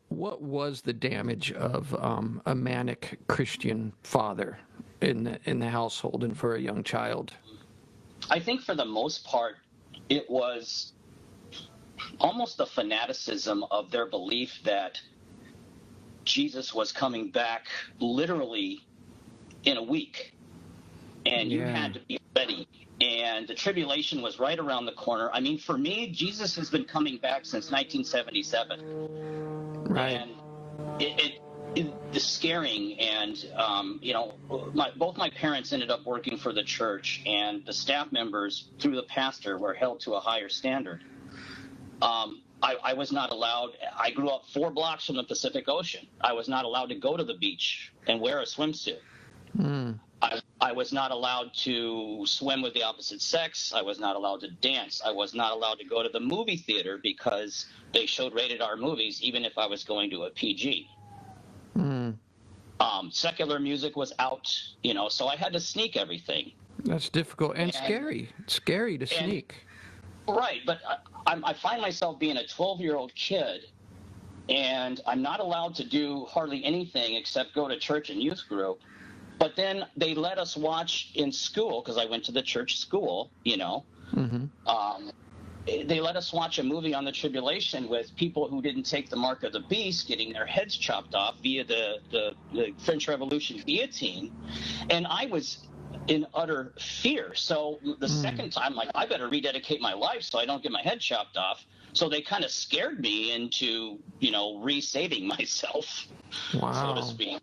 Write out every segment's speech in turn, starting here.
what was the damage of a manic Christian father in the household and for a young child? I think for the most part, it was almost the fanaticism of their belief that Jesus was coming back literally in a week, and you Yeah, had to be ready. And the tribulation was right around the corner. I mean, for me, Jesus has been coming back since 1977, right. and the scaring. And both my parents ended up working for the church, and the staff members through the pastor were held to a higher standard. I was not allowed. I grew up 4 blocks from the Pacific Ocean. I was not allowed to go to the beach and wear a swimsuit. Mm, I was not allowed to swim with the opposite sex. I was not allowed to dance. I was not allowed to go to the movie theater because they showed rated R movies, even if I was going to a PG. mm. Secular music was out, so I had to sneak everything. That's difficult and And scary. It's scary to and sneak. right, but I find myself being a 12-year-old kid, and I'm not allowed to do hardly anything except go to church and youth group. But then they let us watch in school, because I went to the church school, Hmm. um, they let us watch a movie on the tribulation with people who didn't take the mark of the beast getting their heads chopped off via the French Revolution guillotine. And I was in utter fear. So the Mm. second time, like, I better rededicate my life so I don't get my head chopped off. So they kind of scared me into, resaving myself, so to Wow. speak.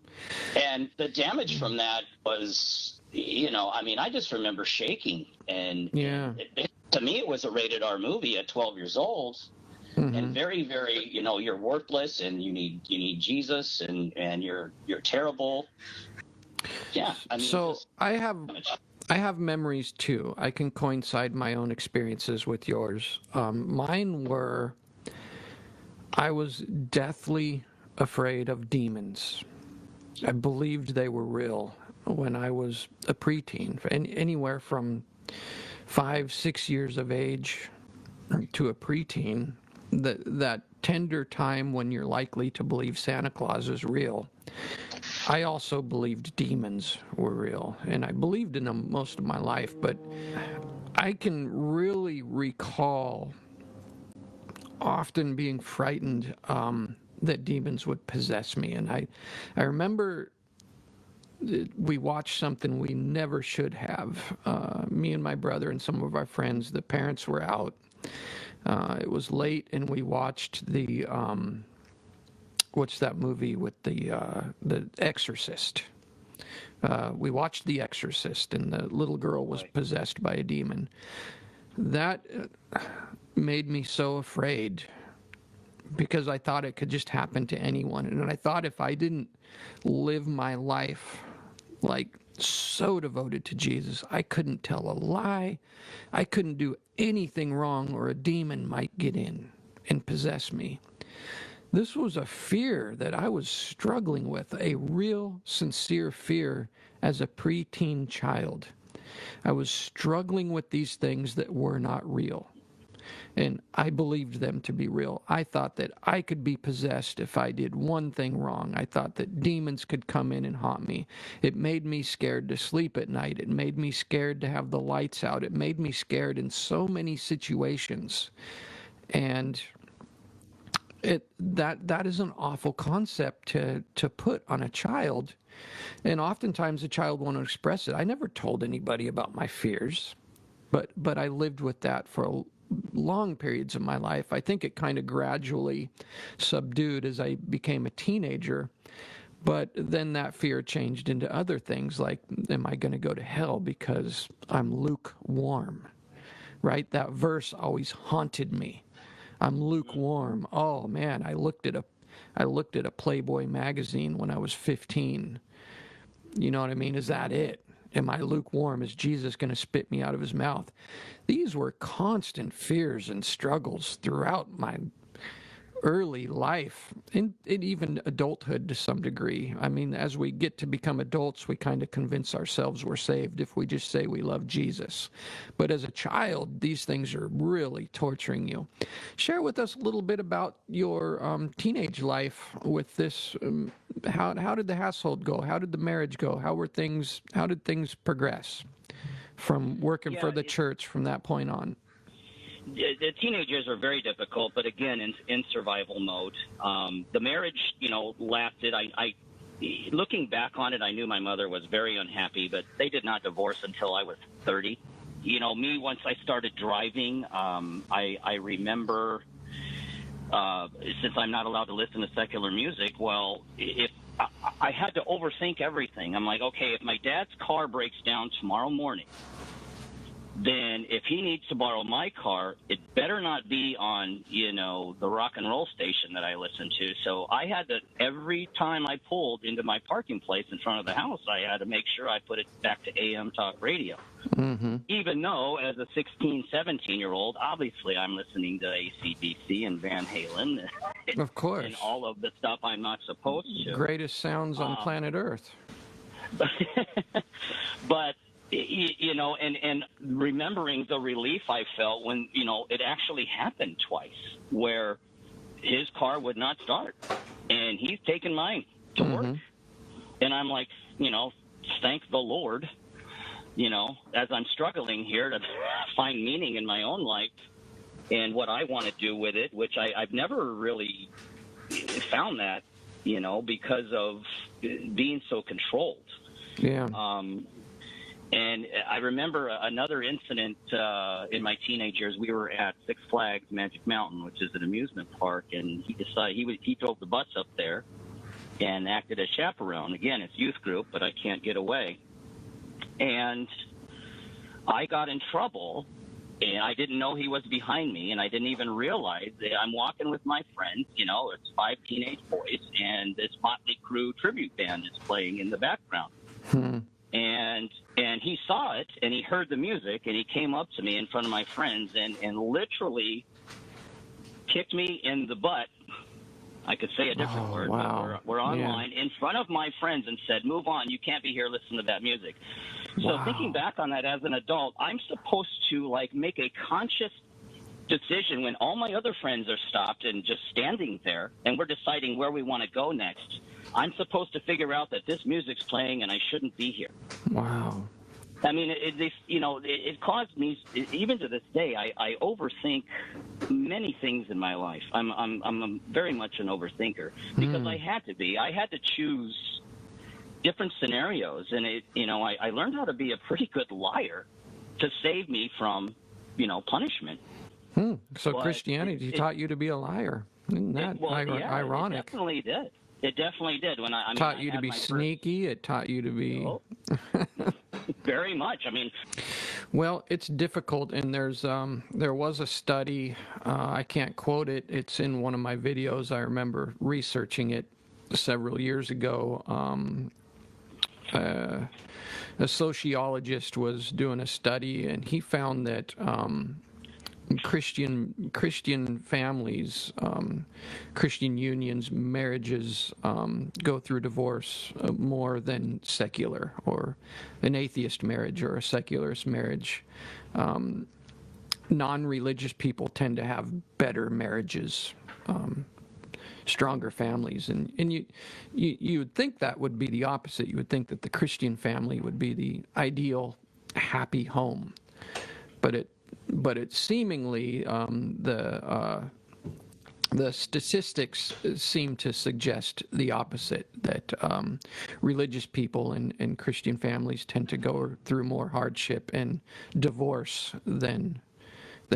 And the damage from that was, I just remember shaking. And Yeah. to me, it was a rated R movie at 12 years old, and Hmm. very, very, you're worthless, and you need Jesus, and you're terrible. Yeah, So just I have memories too. I can coincide my own experiences with yours. Mine were I was deathly afraid of demons. I believed they were real when I was a preteen, anywhere from 5, 6 years of age to a preteen. That tender time when you're likely to believe Santa Claus is real. I also believed demons were real, and I believed in them most of my life, but I can really recall often being frightened that demons would possess me. And I remember we watched something we never should have. Me and my brother and some of our friends, the parents were out. It was late, and we watched what's that movie with the Exorcist? We watched The Exorcist, and the little girl was right. possessed by a demon. That made me so afraid because I thought it could just happen to anyone. And I thought if I didn't live my life like so devoted to Jesus, I couldn't tell a lie, I couldn't do anything wrong, or a demon might get in and possess me. This was a fear that I was struggling with, a real, sincere fear as a preteen child. I was struggling with these things that were not real. And I believed them to be real. I thought that I could be possessed if I did one thing wrong. I thought that demons could come in and haunt me. It made me scared to sleep at night. It made me scared to have the lights out. It made me scared in so many situations. And that is an awful concept to put on a child. And oftentimes the child won't express it. I never told anybody about my fears, but I lived with that for long periods of my life. I think it kind of gradually subdued as I became a teenager. But then that fear changed into other things like, am I going to go to hell because I'm lukewarm? Right? That verse always haunted me. I'm lukewarm. Oh man, I looked at a Playboy magazine when I was 15. You know what I mean? Is that it? Am I lukewarm? Is Jesus going to spit me out of his mouth? These were constant fears and struggles throughout early life, in even adulthood to some degree. I mean, as we get to become adults, we kind of convince ourselves we're saved if we just say we love Jesus. But as a child, these things are really torturing you. Share with us a little bit about your teenage life with this. How did the household go? How did the marriage go? How did things progress from working for Yeah, the church from that point on? the teenage years are very difficult, but again, in survival mode. The marriage, lasted. Looking back on it, I knew my mother was very unhappy, but they did not divorce until I was 30. Me, once I started driving, I remember, since I'm not allowed to listen to secular music, well, if I had to overthink everything. I'm like, okay, if my dad's car breaks down tomorrow morning, then if he needs to borrow my car, it better not be on, the rock and roll station that I listen to. So I had to, every time I pulled into my parking place in front of the house, I had to make sure I put it back to AM talk radio. Mm-hmm. Even though as a 16, 17-year-old, obviously I'm listening to AC/DC and Van Halen. Of course. And all of the stuff I'm not supposed to. Greatest sounds on planet Earth. But and remembering the relief I felt when, it actually happened twice, where his car would not start and he's taken mine to work. And I'm like, thank the Lord, as I'm struggling here to find meaning in my own life and what I want to do with it, which I've never really found that, because of being so controlled. Yeah. And I remember another incident in my teenage years. We were at Six Flags Magic Mountain, which is an amusement park, and he decided he drove the bus up there and acted as chaperone. Again, it's youth group, but I can't get away. And I got in trouble, and I didn't know he was behind me, and I didn't even realize that I'm walking with my friends. It's 5 teenage boys, and this Motley Crue tribute band is playing in the background. And he saw it, and he heard the music, and he came up to me in front of my friends and literally kicked me in the butt. I could say a different word, wow. but we're online, in front of my friends, and said, "Move on, you can't be here listening to that music." So thinking back on that as an adult, I'm supposed to make a conscious decision when all my other friends are stopped and just standing there, and we're deciding where we want to go next. I'm supposed to figure out that this music's playing and I shouldn't be here. Wow. I mean, it caused me, even to this day, I overthink many things in my life. I'm very much an overthinker because I had to be. I had to choose different scenarios, and I learned how to be a pretty good liar to save me from, punishment. So but Christianity taught you to be a liar. Isn't that ironic? It definitely did. It definitely did. When I taught you to be sneaky. It taught you to be very much. I mean, well, it's difficult, and there was a study. I can't quote it. It's in one of my videos. I remember researching it several years ago. A sociologist was doing a study, and he found that Christian families, Christian unions, marriages go through divorce more than secular or an atheist marriage or a secularist marriage. Non-religious people tend to have better marriages, stronger families, and you would think that would be the opposite. You would think that the Christian family would be the ideal, happy home, but it seemingly the statistics seem to suggest the opposite, that religious people and Christian families tend to go through more hardship and divorce than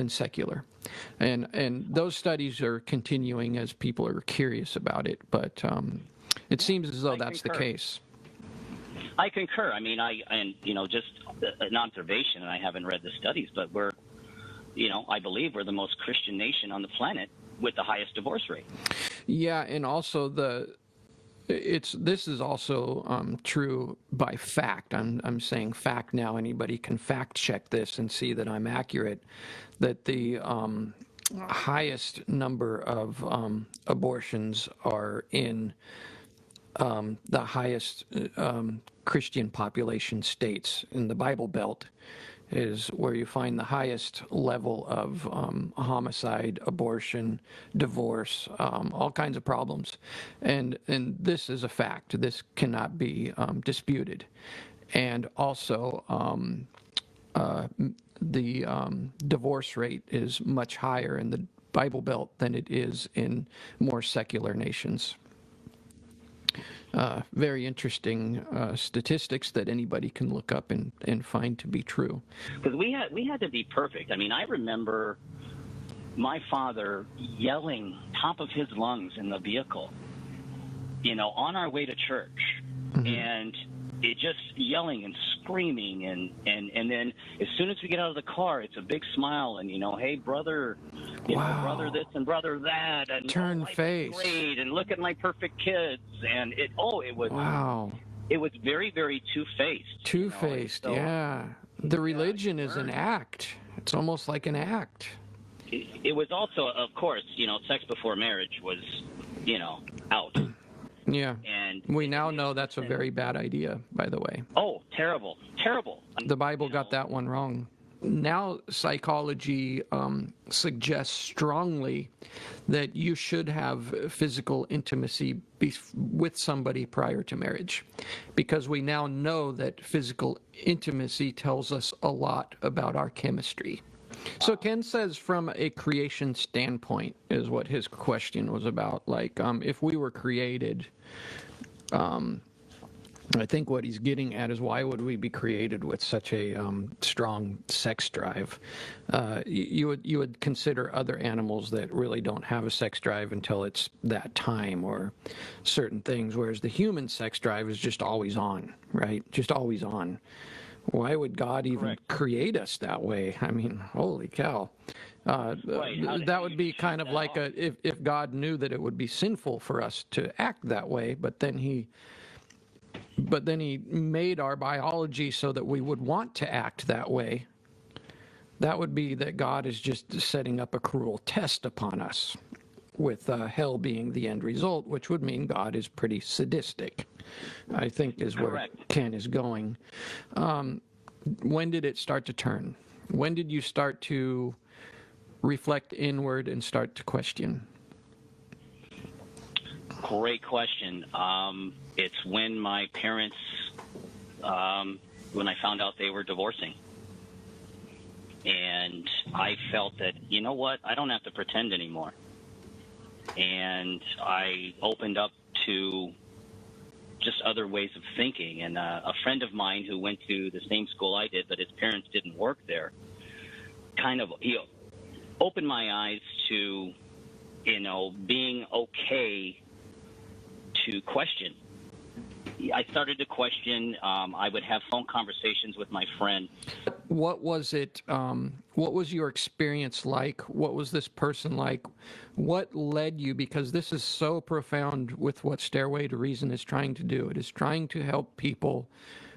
secular. And those studies are continuing as people are curious about it, but it seems as though that's the case. I concur. I mean, just an observation, and I haven't read the studies, but I believe we're the most Christian nation on the planet with the highest divorce rate. Yeah, and also this is also true by fact. I'm saying fact now. Anybody can fact check this and see that I'm accurate. That the highest number of abortions are in the highest Christian population states. In the Bible Belt is where you find the highest level of homicide, abortion, divorce, all kinds of problems. And this is a fact. This cannot be disputed. And also, the divorce rate is much higher in the Bible Belt than it is in more secular nations. Very interesting statistics that anybody can look up and find to be true. Because we had to be perfect. I mean, I remember my father yelling top of his lungs in the vehicle, on our way to church, and it just yelling and screaming, and then as soon as we get out of the car, it's a big smile and hey brother, brother this and brother that, and turn face, great, and look at my perfect kids, and it was wow. It was very, very two-faced. Two-faced, yeah. The religion is an act. It's almost like an act. It was also, of course, sex before marriage was, out. Yeah. And we now know that's a very bad idea, by the way. Oh, terrible, terrible. The Bible got that one wrong. Now psychology suggests strongly that you should have physical intimacy with somebody prior to marriage, because we now know that physical intimacy tells us a lot about our chemistry. So Ken says from a creation standpoint is what his question was about. Like, if we were created, I think what he's getting at is why would we be created with such a strong sex drive? You would consider other animals that really don't have a sex drive until it's that time or certain things, whereas the human sex drive is just always on, right? Just always on. Why would God even create us that way? I mean, holy cow. That would be kind of like if God knew that it would be sinful for us to act that way, but then he made our biology so that we would want to act that way. That would be that God is just setting up a cruel test upon us, with hell being the end result, which would mean God is pretty sadistic, I think is where Ken is going. When did it start to turn? When did you start to reflect inward and start to question? Great question. It's when my parents, when I found out they were divorcing. And I felt that, you know what, I don't have to pretend anymore. And I opened up to just other ways of thinking. And a friend of mine who went to the same school I did, but his parents didn't work there, he opened my eyes to, being okay to question. I started to question. I would have phone conversations with my friend. What was it? What was your experience like? What was this person like? What led you? Because this is so profound with what Stairway to Reason is trying to do. It is trying to help people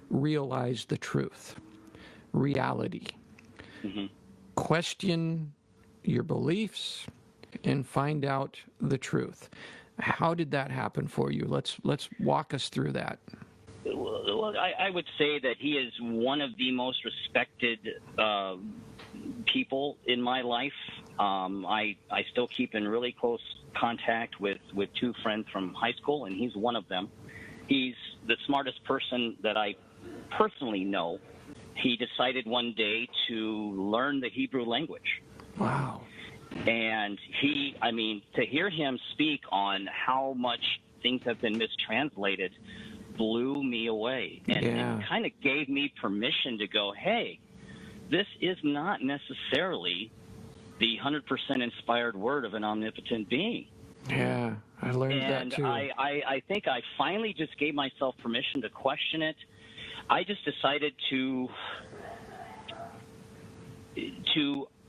realize the truth, reality. Mm-hmm. Question your beliefs and find out the truth. How did that happen for you? Let's walk us through that. Well, I would say that he is one of the most respected people in my life. I still keep in really close contact with two friends from high school, and he's one of them. He's the smartest person that I personally know. He decided one day to learn the Hebrew language. Wow. And to hear him speak on how much things have been mistranslated blew me away, and kind of gave me permission to go, hey, this is not necessarily the 100% inspired word of an omnipotent being. Yeah, I learned that too. And I think I finally just gave myself permission to question it. I just decided to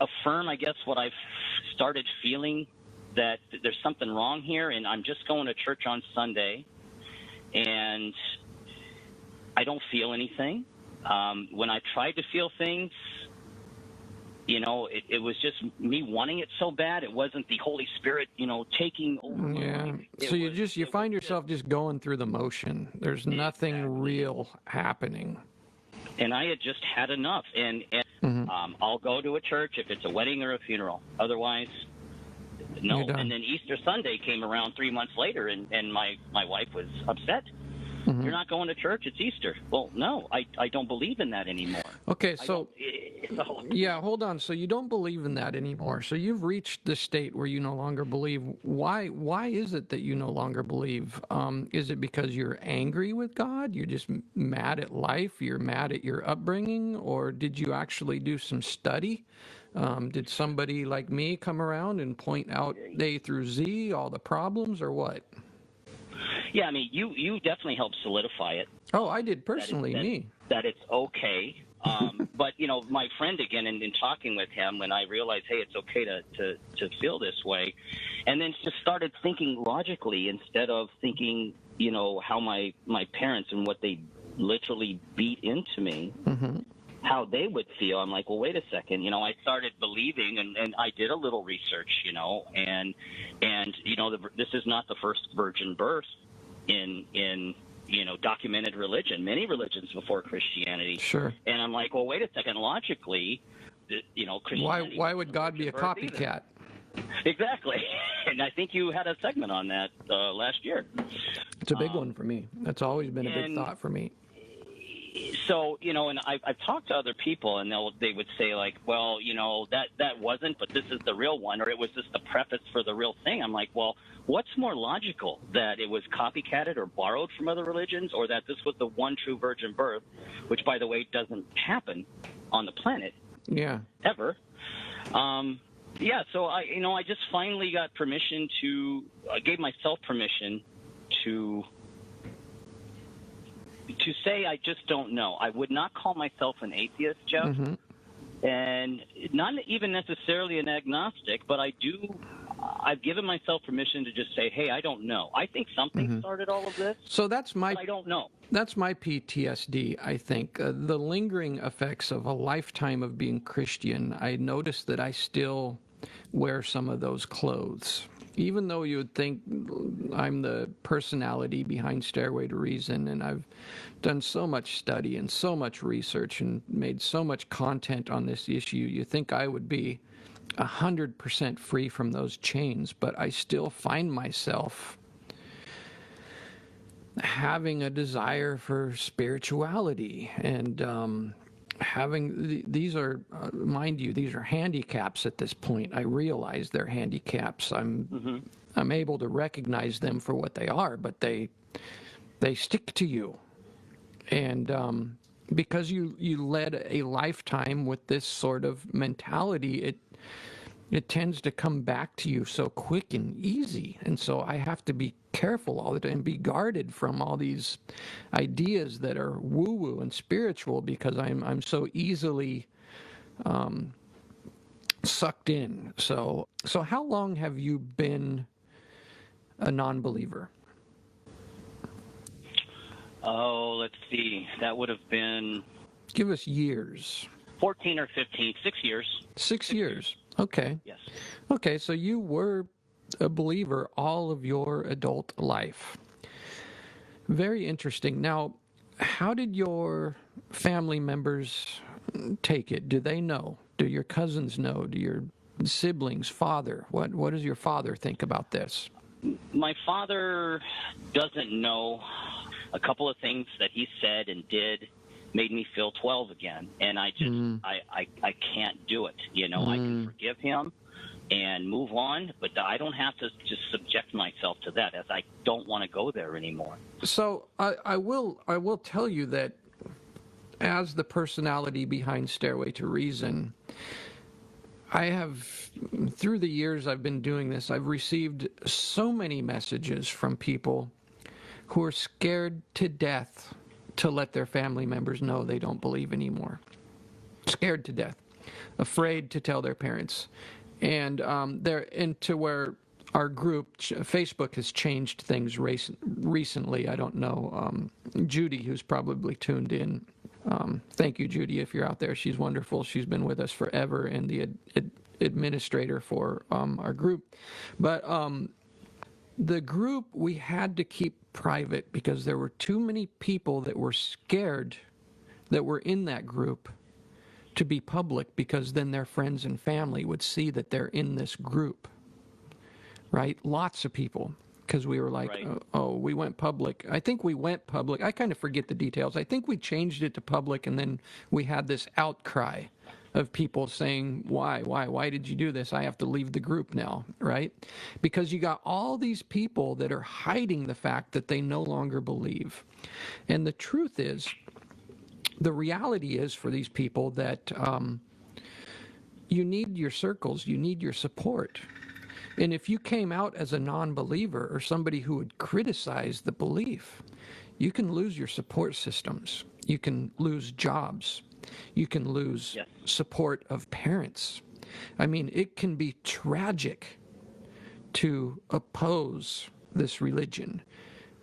affirm, I guess, what I've started feeling, that there's something wrong here, and I'm just going to church on Sunday, and I don't feel anything. When I tried to feel things, it was just me wanting it so bad. It wasn't the Holy Spirit, taking over my Yeah. life. So you find yourself just going through the motion. There's nothing real happening. And I had just had enough. And I'll go to a church if it's a wedding or a funeral. Otherwise, no. And then Easter Sunday came around 3 months later, and my wife was upset. You're not going to church. It's Easter. Well, no, I don't believe in that anymore. Okay, so yeah, hold on. So you don't believe in that anymore. So you've reached the state where you no longer believe. Why is it that you no longer believe? Is it because you're angry with God? You're just mad at life? You're mad at your upbringing? Or did you actually do some study? Did somebody like me come around and point out A through Z, all the problems, or what? Yeah, I mean, you definitely helped solidify it. Oh, I did personally, that it's okay. But, my friend, again, in talking with him, when I realized, hey, it's okay to feel this way, and then just started thinking logically instead of thinking, how my parents and what they literally beat into me, how they would feel. I'm like, well, wait a second. I started believing, and I did a little research, and this is not the first virgin birth in documented religion, many religions before Christianity. Sure. And I'm like, well, wait a second. Logically, Christianity. Why would God be a copycat? Exactly. And I think you had a segment on that last year. It's a big one for me. That's always been a big thought for me. So, and I've talked to other people, and they would say, like, well, that wasn't, but this is the real one, or it was just the preface for the real thing. I'm like, well, what's more logical, that it was copycatted or borrowed from other religions, or that this was the one true virgin birth, which, by the way, doesn't happen on the planet ever. So I just finally got permission I gave myself permission to say I just don't know. I would not call myself an atheist, Jeff, and not even necessarily an agnostic, but I've given myself permission to just say, hey, I don't know. I think something started all of this. So I don't know. That's my PTSD, I think. The lingering effects of a lifetime of being Christian, I noticed that I still wear some of those clothes. Even though you would think I'm the personality behind Stairway to Reason, and I've done so much study and so much research and made so much content on this issue, you think I would be 100% free from those chains, but I still find myself having a desire for spirituality and these are, mind you, these are handicaps at this point. I realize they're handicaps. I'm able to recognize them for what they are, but they stick to you. And because you led a lifetime with this sort of mentality, it tends to come back to you so quick and easy. And so I have to be careful all the time and be guarded from all these ideas that are woo-woo and spiritual, because I'm so easily sucked in. So how long have you been a non-believer? Oh, let's see. That would have been... Give us years. 14 or 15. 6 years. 6 years. Okay. Yes. Okay, so you were a believer all of your adult life. Very interesting. Now, how did your family members take it? Do they know? Do your cousins know? Do your siblings, father? What does your father think about this? My father doesn't know. A couple of things that he said and did made me feel 12 again, and I just I can't do it. I can forgive him and move on, but I don't have to just subject myself to that, as I don't want to go there anymore. So I will tell you that as the personality behind Stairway to Reason, I have, through the years I've been doing this, I've received so many messages from people who are scared to death to let their family members know they don't believe anymore. Scared to death. Afraid to tell their parents. And they're into where our group, Facebook, has changed things recently. I don't know. Judy, who's probably tuned in, Thank you, Judy, if you're out there. She's wonderful. She's been with us forever and the administrator for our group. But the group we had to keep private because there were too many people that were scared that were in that group to be public, because then their friends and family would see that they're in this group, right? Lots of people, because we were like, Right. oh, we went public. I think we went public. I kind of forget the details. I think we changed it to public, and then we had this outcry of people saying, why did you do this? I have to leave the group now, right? Because you got all these people that are hiding the fact that they no longer believe. And the truth is, the reality is for these people that you need your circles, you need your support. And if you came out as a non-believer or somebody who would criticize the belief, you can lose your support systems. You can lose jobs. You can lose support of parents. I mean, it can be tragic to oppose this religion,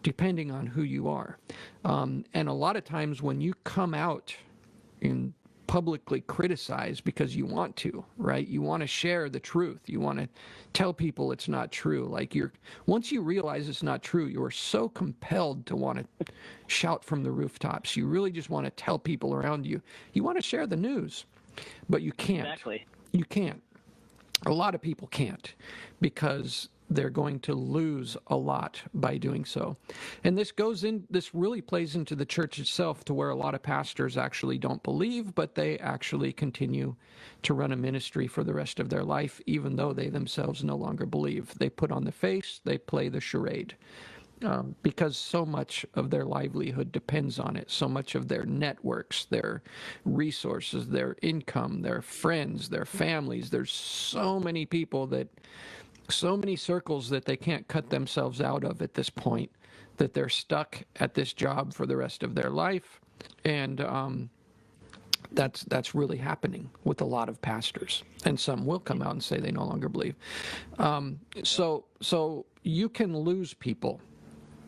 depending on who you are. And a lot of times when you come out and publicly criticize because you want to, right? You want to share the truth. You want to tell people it's not true. Like once you realize it's not true, you are so compelled to want to shout from the rooftops. You really just want to tell people around you. You want to share the news, but you can't. Exactly. You can't. A lot of people can't, because they're going to lose a lot by doing so. And this really plays into the church itself, to where a lot of pastors actually don't believe, but they actually continue to run a ministry for the rest of their life, even though they themselves no longer believe. They put on the face, they play the charade. Because so much of their livelihood depends on it, so much of their networks, their resources, their income, their friends, their families. There's so many people so many circles that they can't cut themselves out of at this point, that they're stuck at this job for the rest of their life. And that's really happening with a lot of pastors. And some will come out and say they no longer believe. So you can lose people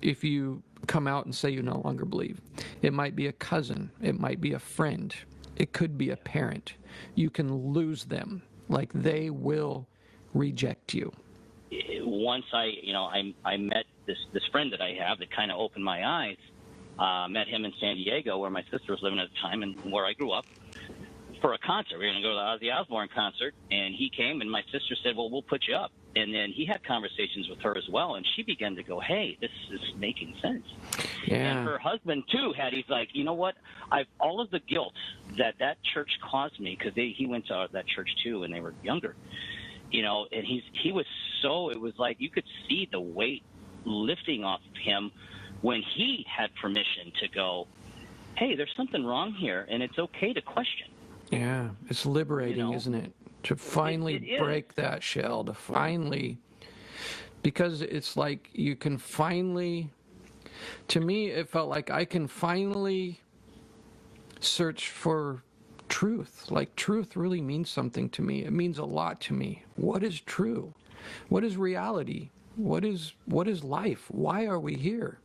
if you come out and say you no longer believe. It might be a cousin. It might be a friend. It could be a parent. You can lose them. Like, they will reject you. Once I met this friend that I have that kind of opened my eyes. Met him in San Diego, where my sister was living at the time and where I grew up, for a concert. We were going to go to the Ozzy Osbourne concert, and he came, and my sister said, well, we'll put you up. And then he had conversations with her as well, and she began to go, hey, this is making sense. Yeah. And her husband, too, he's like, you know what? All of the guilt that church caused me, because he went to that church, too, when they were younger. And he was so, it was like you could see the weight lifting off of him when he had permission to go, hey, there's something wrong here, and it's okay to question. Yeah, it's liberating, isn't it? To finally break that shell, to finally, because it's like you can finally, to me, it felt like I can finally search for truth. Like, truth really means something to me. It means a lot to me. What is true? What is reality? What is life? Why are we here?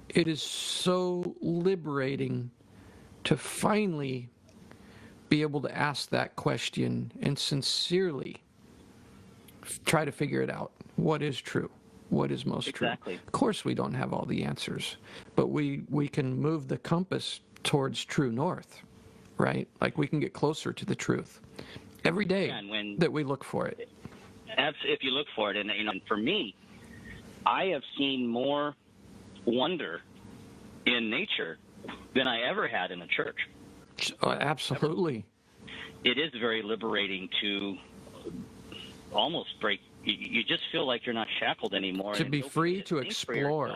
It is so liberating to finally be able to ask that question and sincerely try to figure it out. What is true? What is most Exactly. true? Of course, we don't have all the answers, but we can move the compass towards true north, right? Like, we can get closer to the truth every day that we look for it. If you look for it, and for me, I have seen more wonder in nature than I ever had in a church. Absolutely. It is very liberating to almost break. You just feel like you're not shackled anymore. To be free to explore.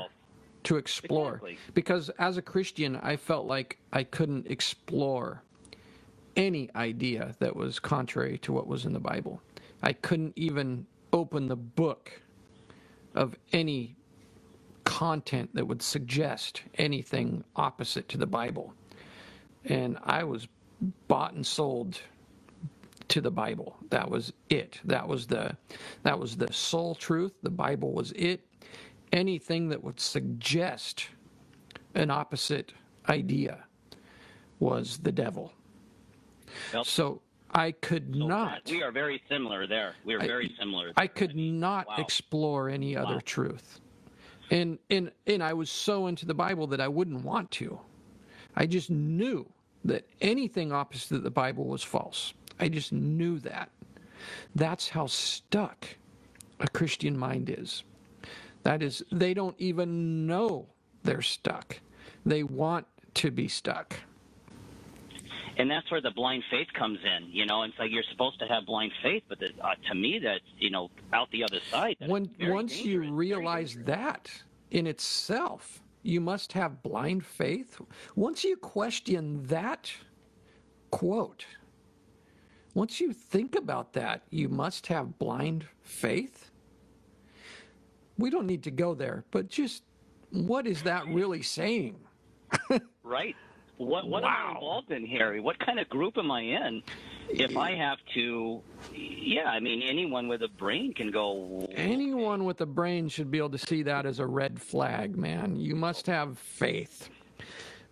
To explore. Exactly. Because as a Christian, I felt like I couldn't explore any idea that was contrary to what was in the Bible. I couldn't even open the book of any content that would suggest anything opposite to the Bible. And I was bought and sold to the Bible. That was it. That was the sole truth. The Bible was it. Anything that would suggest an opposite idea was the devil. Yep. So I could not. We are very similar there. We are very similar. I could not wow. explore any other truth. And I was so into the Bible that I wouldn't want to. I just knew that anything opposite the Bible was false. I just knew that. That's how stuck a Christian mind is. That is, they don't even know they're stuck. They want to be stuck. And that's where the blind faith comes in, you know. It's like you're supposed to have blind faith, but to me, that's, you know, out the other side. Once you realize that in itself, you must have blind faith. Once you question that quote, once you think about that, you must have blind faith. We don't need to go there, but just what is that really saying? Right. What am I involved in, Harry? What kind of group am I in? If I have to, I mean, anyone with a brain can go. Anyone with a brain should be able to see that as a red flag, man. You must have faith.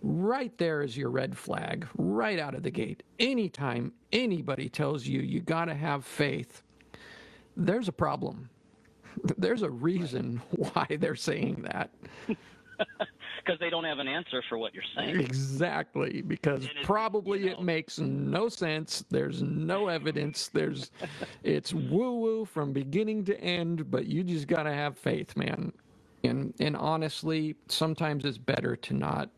Right there is your red flag, right out of the gate. Anytime anybody tells you you got to have faith, there's a problem. There's a reason why they're saying that. Because they don't have an answer for what you're saying. Exactly, because probably it makes no sense. There's no evidence. It's woo-woo from beginning to end, but you just got to have faith, man. And honestly, sometimes it's better to not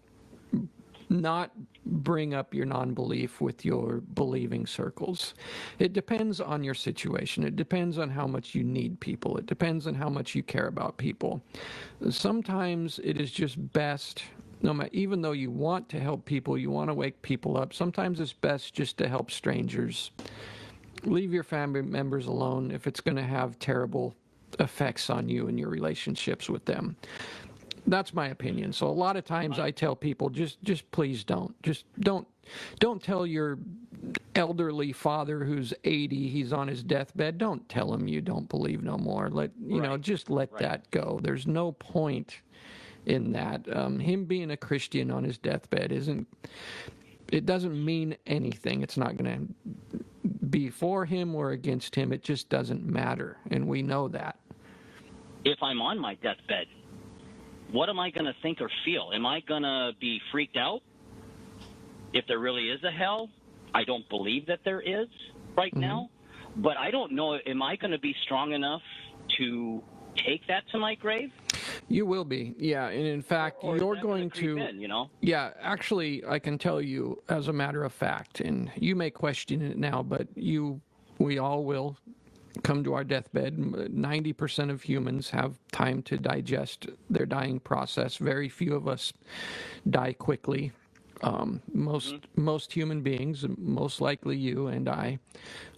bring up your non-belief with your believing circles. It depends on your situation. It depends on how much you need people. It depends on how much you care about people. Sometimes it is just best, even though you want to help people, you want to wake people up, sometimes it's best just to help strangers. Leave your family members alone if it's going to have terrible effects on you and your relationships with them. That's my opinion. So a lot of times I tell people, just please don't. Just don't tell your elderly father who's 80, he's on his deathbed. Don't tell him you don't believe no more. Just let that go. There's no point in that. Him being a Christian on his deathbed it doesn't mean anything. It's not going to be for him or against him. It just doesn't matter. And we know that. If I'm on my deathbed, what am I going to think or feel? Am I going to be freaked out? If there really is a hell, I don't believe that there is right now. But I don't know, am I going to be strong enough to take that to my grave? You will be, yeah. And in fact, you're going to, Yeah, actually, I can tell you as a matter of fact, and you may question it now, but we all will come to our deathbed. 90% of humans have time to digest their dying process. Very few of us die quickly. Most human beings, most likely you and I,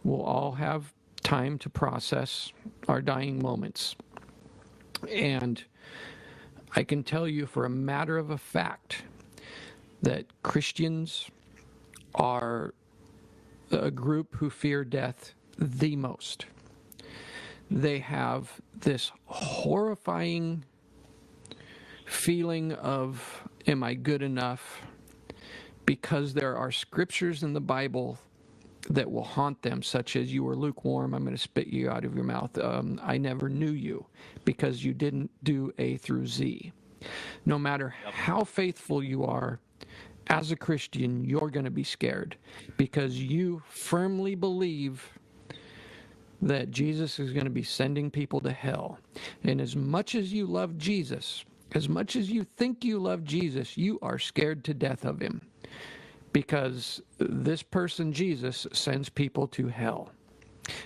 will all have time to process our dying moments. And I can tell you for a matter of a fact that Christians are a group who fear death the most. They have this horrifying feeling of, am I good enough? Because there are scriptures in the Bible that will haunt them, such as, you were lukewarm, I'm going to spit you out of your mouth. I never knew you because you didn't do A through Z. No matter how faithful you are, as a Christian, you're going to be scared because you firmly believe that Jesus is going to be sending people to hell. And as much as you love Jesus, as much as you think you love Jesus, you are scared to death of him because this person, Jesus, sends people to hell.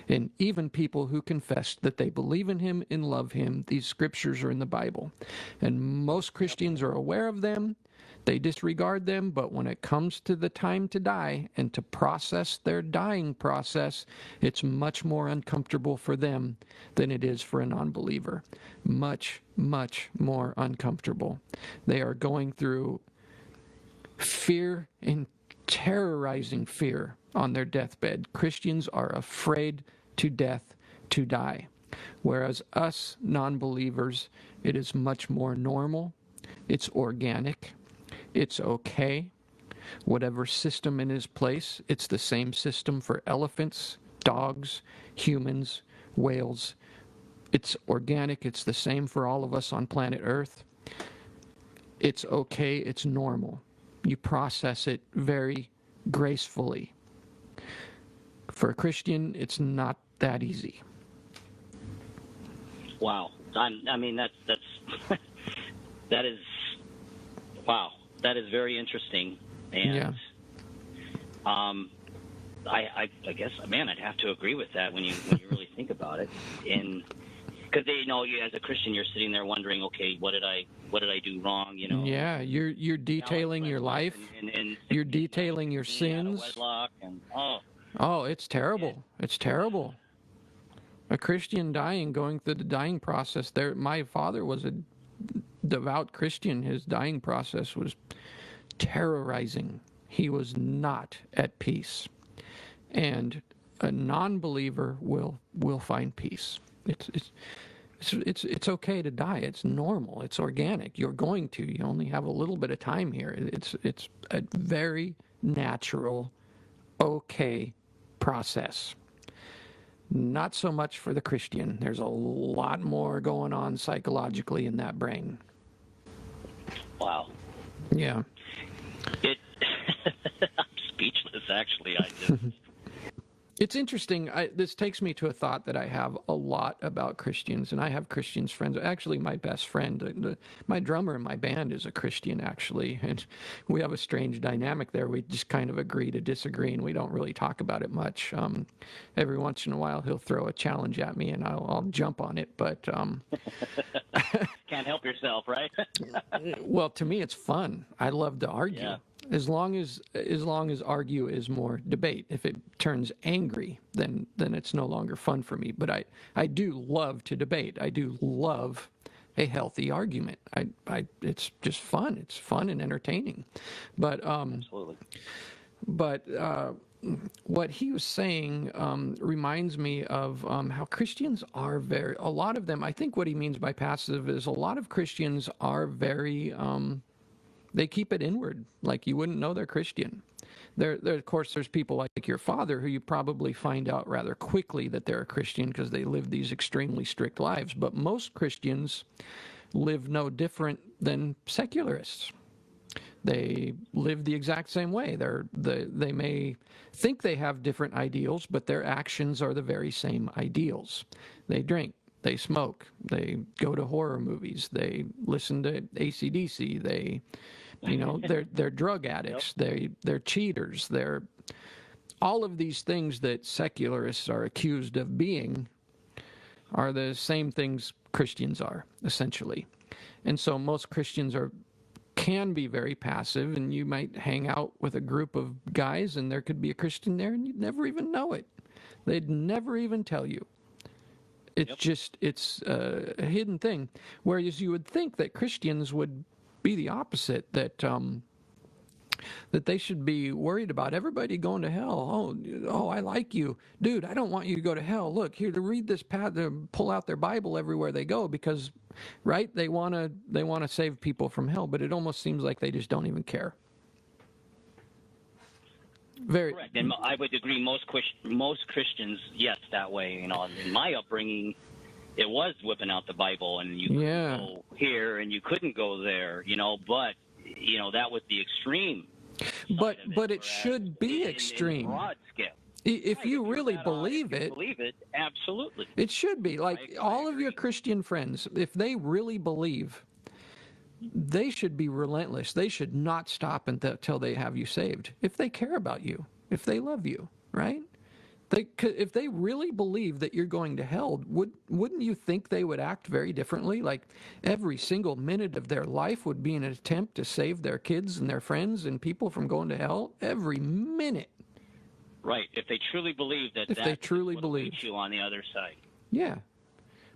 And even people who confess that they believe in him and love him, these scriptures are in the Bible. And most Christians are aware of them. They disregard them, but when it comes to the time to die and to process their dying process, it's much more uncomfortable for them than it is for a non-believer. Much, much more uncomfortable. They are going through fear and terrorizing fear on their deathbed. Christians are afraid to death to die, whereas us non-believers, it is much more normal. It's organic. It's okay. Whatever system in his place, it's the same system for elephants, dogs, humans, whales. It's organic. It's the same for all of us on planet Earth. It's okay. It's normal. You process it very gracefully. For a Christian, it's not that easy. Wow. I mean, that's that is, wow. That is very interesting. And Yeah. I guess, man, I'd have to agree with that when you really think about it. And because you as a Christian, you're sitting there wondering, okay, what did I do wrong? Yeah, you're detailing your life. and You're detailing your being out of sins. wedlock and Oh, it's terrible. It's terrible. A Christian dying, going through the dying process. My father was a devout Christian. His dying process was terrorizing. He was not at peace. And a non-believer will find peace. It's okay to die. It's normal. It's organic. You're going to. You only have a little bit of time here. It's a very natural, okay process. Not so much for the Christian. There's a lot more going on psychologically in that brain. wow. Yeah. I'm speechless, actually. I just. It's interesting. This takes me to a thought that I have a lot about Christians, and I have Christians friends. Actually, my best friend, my drummer in my band is a Christian, actually, and we have a strange dynamic there. We just kind of agree to disagree, and we don't really talk about it much. Every once in a while, he'll throw a challenge at me, and I'll jump on it, but... Can't help yourself, right? Well, to me, it's fun. I love to argue. Yeah. As long as argue is more debate. If it turns angry, then it's no longer fun for me. But I do love to debate. I do love a healthy argument. It's just fun. It's fun and entertaining. But Absolutely. But what he was saying reminds me of how Christians are a lot of them, I think what he means by passive is a lot of Christians are very, they keep it inward, like you wouldn't know they're Christian. Of course, there's people like your father who you probably find out rather quickly that they're a Christian because they live these extremely strict lives. But most Christians live no different than secularists. They live the exact same way. They may think they have different ideals, but their actions are the very same ideals. They drink, they smoke, they go to horror movies, they listen to AC/DC, they're drug addicts, Yep. they're cheaters, they're all of these things that secularists are accused of being are the same things Christians are, essentially. And so most Christians can be very passive, and you might hang out with a group of guys and there could be a Christian there and you'd never even know it. They'd never even tell you. It's a hidden thing. Whereas you would think that Christians would be the opposite, that they should be worried about everybody going to hell. Oh, I like you. Dude, I don't want you to go to hell. Look, here to read this path, to pull out their Bible everywhere they go because, right, they want to save people from hell, but it almost seems like they just don't even care. Very Correct. And I would agree most Christians, yes, that way. In my upbringing, it was whipping out the Bible and you couldn't go here and you couldn't go there, but that was the extreme. But it should be extreme. In broad scale. If you really believe it, absolutely. It should be. Like all of your Christian friends, if they really believe, they should be relentless. They should not stop until they have you saved. If they care about you, if they love you, right? If they really believe that you're going to hell, wouldn't you think they would act very differently? Like every single minute of their life would be an attempt to save their kids and their friends and people from going to hell. Every minute. Right. If they truly believe that. If they truly believe you on the other side. Yeah.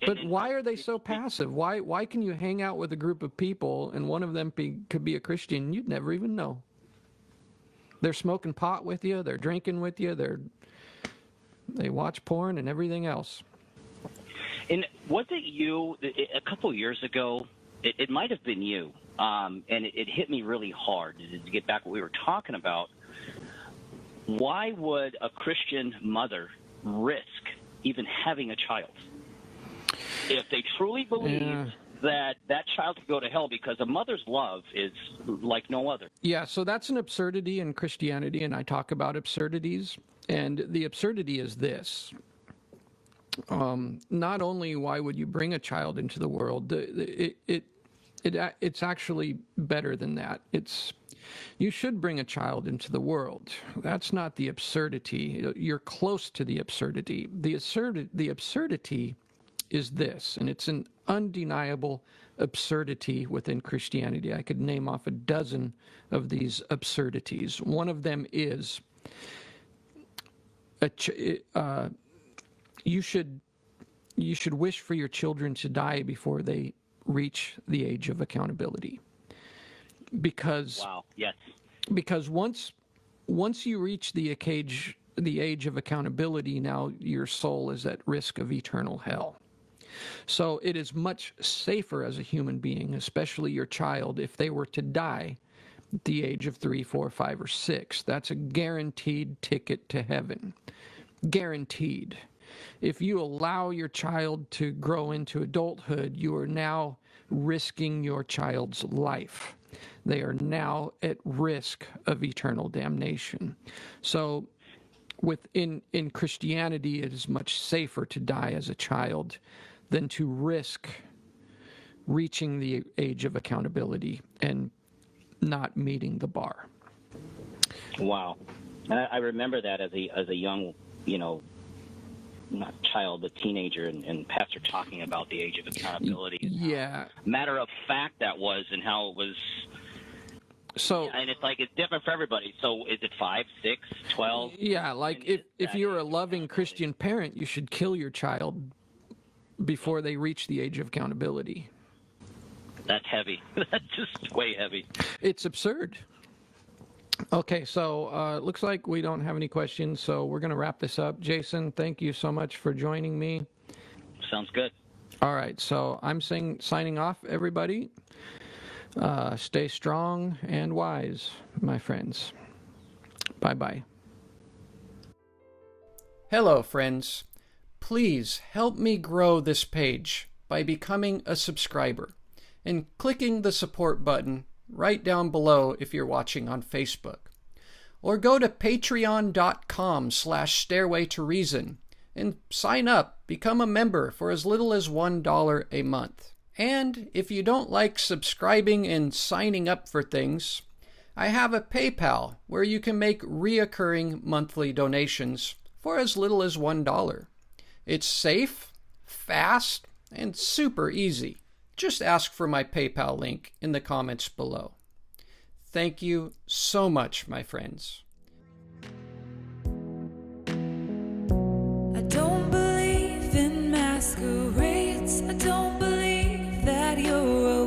But why are they so passive? Why can you hang out with a group of people and one of them could be a Christian and you'd never even know? They're smoking pot with you. They're drinking with you. They watch porn and everything else. And was it you, a couple years ago, it might have been you, and it hit me really hard. To get back what we were talking about, why would a Christian mother risk even having a child if they truly believe that child could go to hell, because a mother's love is like no other? Yeah, so that's an absurdity in Christianity, and I talk about absurdities. And the absurdity is this. Not only why would you bring a child into the world, it's actually better than that. You should bring a child into the world. That's not the absurdity. You're close to the absurdity. The absurdity is this, and it's an undeniable absurdity within Christianity. I could name off a dozen of these absurdities. One of them is you should wish for your children to die before they reach the age of accountability. Because wow, yes. Because once you reach the age of accountability, now your soul is at risk of eternal hell. So it is much safer as a human being, especially your child, if they were to die at the age of 3, 4, 5, or 6. That's a guaranteed ticket to heaven. Guaranteed. If you allow your child to grow into adulthood, you are now risking your child's life. They are now at risk of eternal damnation. So in Christianity, it is much safer to die as a child than to risk reaching the age of accountability and not meeting the bar. Wow. I remember that as a young, not child, but teenager, and pastor talking about the age of accountability. Yeah. Matter of fact that was, and how it was. So, and it's like it's different for everybody. So is it 5, 6, 12? Yeah, like if you're a loving Christian parent, you should kill your child before they reach the age of accountability. That's heavy. That's just way heavy. It's absurd. Okay, so it looks like we don't have any questions, so we're going to wrap this up. Jason, thank you so much for joining me. Sounds good. All right, so I'm signing off, everybody. Stay strong and wise, my friends. Bye-bye. Hello, friends. Please help me grow this page by becoming a subscriber and clicking the support button right down below if you're watching on Facebook. Or go to patreon.com/Stairway to Reason and sign up, become a member for as little as $1 a month. And if you don't like subscribing and signing up for things, I have a PayPal where you can make reoccurring monthly donations for as little as $1. It's safe, fast, and super easy. Just ask for my PayPal link in the comments below. Thank you so much, my friends. I don't believe in masquerades. I don't believe that you're